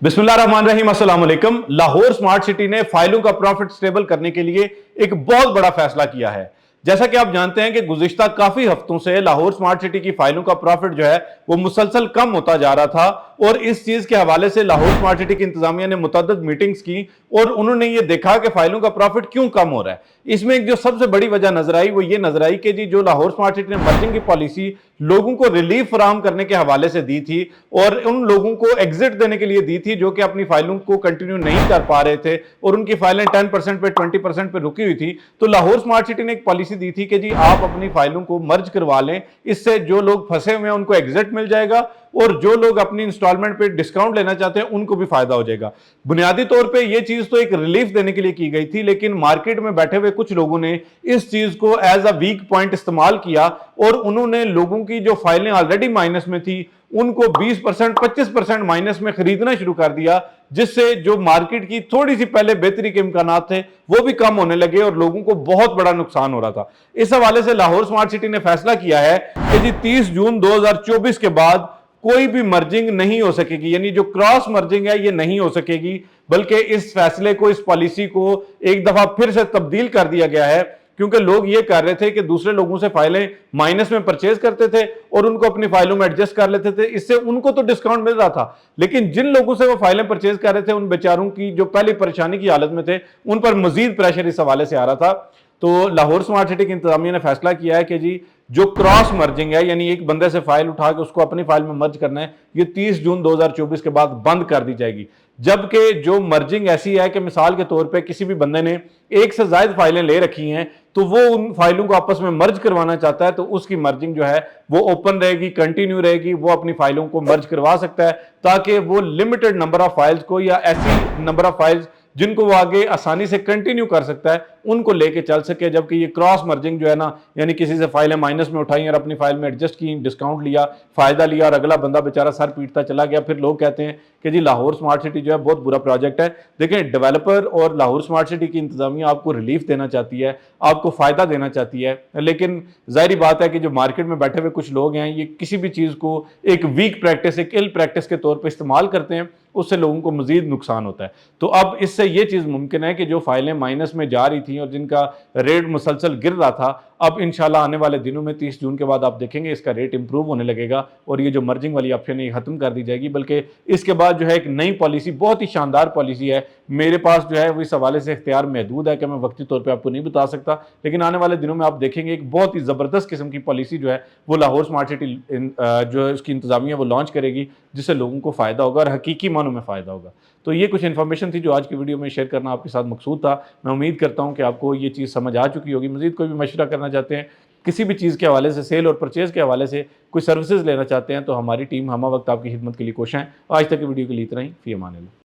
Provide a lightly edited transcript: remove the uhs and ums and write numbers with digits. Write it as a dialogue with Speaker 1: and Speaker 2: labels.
Speaker 1: बिस्मिल्लाहिर्रहमानिर्रहीम, अस्सलाम वालेकुम। लाहौर स्मार्ट सिटी ने फाइलों का प्रॉफिट स्टेबल करने के लिए एक बहुत बड़ा फैसला किया है। जैसा कि आप जानते हैं कि गुज़िश्ता काफी हफ्तों से लाहौर स्मार्ट सिटी की फाइलों का प्रॉफिट जो है वो मुसलसल कम होता जा रहा था और इस चीज के हवाले से लाहौर स्मार्ट सिटी की इंतजामिया ने मुतअद्दिद मीटिंग्स की और उन्होंने ये देखा कि फाइलों का प्रॉफिट क्यों कम हो रहा है। इसमें एक जो सबसे बड़ी वजह नजर आई वो ये नजर आई कि जी जो लाहौर स्मार्ट सिटी ने मर्जिंग की पॉलिसी लोगों को रिलीफ फराहम करने के हवाले से दी थी और उन लोगों को एग्जिट देने के लिए दी थी जो कि अपनी फाइलों को कंटिन्यू नहीं कर पा रहे थे और उनकी फाइलें 10% पे 20% पे रुकी हुई थी, तो लाहौर स्मार्ट सिटी ने एक पॉलिसी दी थी कि जी आप अपनी फाइलों को मर्ज करवा लें, इससे जो लोग फंसे हुए हैं उनको एग्जिट मिल जाएगा और जो लोग अपनी इंस्टॉलमेंट पे डिस्काउंट लेना चाहते हैं उनको भी फायदा हो जाएगा। बुनियादी तौर पे ये चीज तो एक रिलीफ देने के लिए की गई थी, लेकिन मार्केट में बैठे हुए कुछ लोगों ने इस चीज को एज अ वीक पॉइंट इस्तेमाल किया और उन्होंने लोगों की जो फाइलें ऑलरेडी माइनस में थी उनको 20% 25% माइनस में खरीदना शुरू कर दिया, जिससे जो मार्केट की थोड़ी सी पहले बेहतरी के इम्कान थे वो भी कम होने लगे और लोगों को बहुत बड़ा नुकसान हो रहा था। इस हवाले से लाहौर स्मार्ट सिटी ने फैसला किया है कि जी 30 जून 2024 के बाद कोई भी मर्जिंग नहीं हो सकेगी, यानी जो क्रॉस मर्जिंग है ये नहीं हो सकेगी, बल्कि इस फैसले को, इस पॉलिसी को एक दफा फिर से तब्दील कर दिया गया है क्योंकि लोग ये कर रहे थे कि दूसरे लोगों से फाइलें माइनस में परचेज करते थे और उनको अपनी फाइलों में एडजस्ट कर लेते थे, इससे उनको तो डिस्काउंट मिल रहा था, लेकिन जिन लोगों से वो फाइलें परचेज कर रहे थे उन बेचारों की जो पहले परेशानी की हालत में थे उन पर मजीद प्रेशर इस हवाले से आ रहा था। तो लाहौर स्मार्ट सिटी की इंतजामिया ने फैसला किया है कि जी जो क्रॉस मर्जिंग है, यानी एक बंदे से फाइल उठा के उसको अपनी फाइल में मर्ज करना है, ये 30 जून 2024 के बाद बंद कर दी जाएगी। जबकि जो मर्जिंग ऐसी है कि मिसाल के तौर पे किसी भी बंदे ने एक से ज्यादा फाइलें ले रखी हैं तो वो उन फाइलों को आपस में मर्ज करवाना चाहता है तो उसकी मर्जिंग जो है वो ओपन रहेगी, कंटिन्यू रहेगी, वो अपनी फाइलों को मर्ज करवा सकता है ताकि वो लिमिटेड नंबर ऑफ फाइल्स को या ऐसी नंबर ऑफ फाइल्स जिनको वो आगे आसानी से कंटिन्यू कर सकता है उनको लेके चल सके। जबकि ये क्रॉस मर्जिंग जो है ना, यानी किसी से फाइलें माइनस में उठाई और अपनी फाइल में एडजस्ट की, डिस्काउंट लिया, फायदा लिया और अगला बंदा बेचारा सर पीटता चला गया, फिर लोग कहते हैं कि जी लाहौर स्मार्ट सिटी जो है बहुत बुरा प्रोजेक्ट है। देखें, डेवलपर और लाहौर स्मार्ट सिटी की इंतजामिया आपको रिलीफ देना चाहती है, आपको फायदा देना चाहती है, लेकिन जाहिर बात है कि जो मार्केट में बैठे हुए कुछ लोग हैं ये किसी भी चीज को एक वीक प्रैक्टिस, एक इल प्रैक्टिस के तौर पर इस्तेमाल करते हैं, उससे लोगों को मजीद नुकसान होता है। तो अब इससे ये चीज मुमकिन है कि जो फाइलें माइनस में जा रही थी और जिनका रेट मुसलसल गिर रहा था, अब इंशाल्लाह आने वाले दिनों में 30 जून के बाद आप देखेंगे इसका रेट इंप्रूव होने लगेगा और ये जो मर्जिंग वाली ऑप्शन है ये खत्म कर दी जाएगी। बल्कि इसके बाद जो है एक नई पॉलिसी, बहुत ही शानदार पॉलिसी है, मेरे पास जो है वो इस हवाले से इख्तियार महदूद है कि मैं वक्ती तौर पर आपको नहीं बता सकता, लेकिन आने वाले दिनों में आप देखेंगे एक बहुत ही जबरदस्त किस्म की पॉलिसी जो है वो लाहौर स्मार्ट सिटी जो उसकी इंतजामिया वो लॉन्च करेगी, जिससे लोगों को फायदा होगा और हकीकी मानों में फायदा होगा। तो ये कुछ इन्फॉर्मेशन थी जो आज की वीडियो में शेयर करना आपके साथ मकसूद था। मैं उम्मीद करता हूँ कि आपको ये चीज़ समझ आ चुकी होगी। मजीद कोई भी मशवरा करना चाहते हैं, किसी भी चीज़ के हवाले से, सेल और परचेज़ के हवाले से कोई सर्विसेज लेना चाहते हैं, तो हमारी टीम हमा वक्त आपकी खिदमत के लिए कोशिश है। आज तक की वीडियो के लिए इतना ही। फी अमान अल्लाह।